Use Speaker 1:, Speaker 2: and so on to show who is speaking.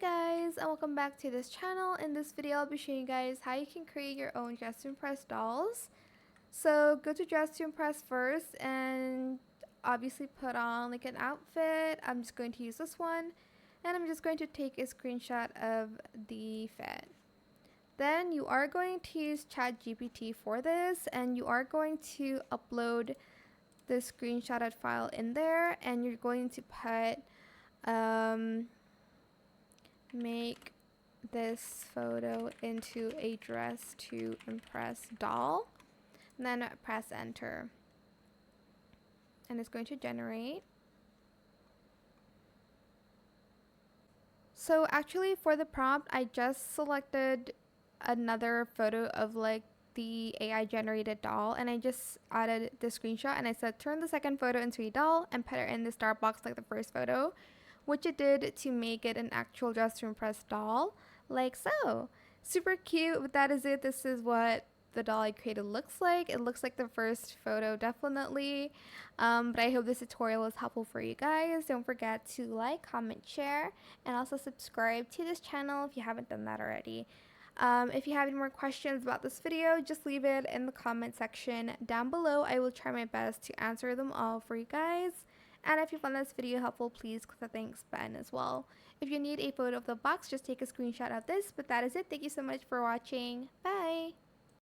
Speaker 1: Guys, and welcome back to this channel. In this video I'll be showing you guys how you can create your own Dress to Impress dolls. So go to Dress to Impress first and obviously put on like an outfit. I'm just going to use this one and I'm just going to take a screenshot of the fit. Then you are going to use ChatGPT for this and you are going to upload the screenshotted file in there and you're going to put make this photo into a Dress to Impress doll, and then press enter and it's going to generate. So actually for the prompt I just selected another photo of like the AI generated doll and I just added the screenshot and I said turn the second photo into a doll and put it in the star box like the first photo, which it did to make it an actual Dress to Impress doll, like so. Super cute, but that is it. This is what the doll I created looks like. It looks like the first photo, definitely. But I hope this tutorial was helpful for you guys. Don't forget to like, comment, share, and also subscribe to this channel if you haven't done that already. If you have any more questions about this video, just leave it in the comment section down below. I will try my best to answer them all for you guys. And if you found this video helpful, please click the thanks button as well. If you need a photo of the box, just take a screenshot of this. But that is it. Thank you so much for watching. Bye!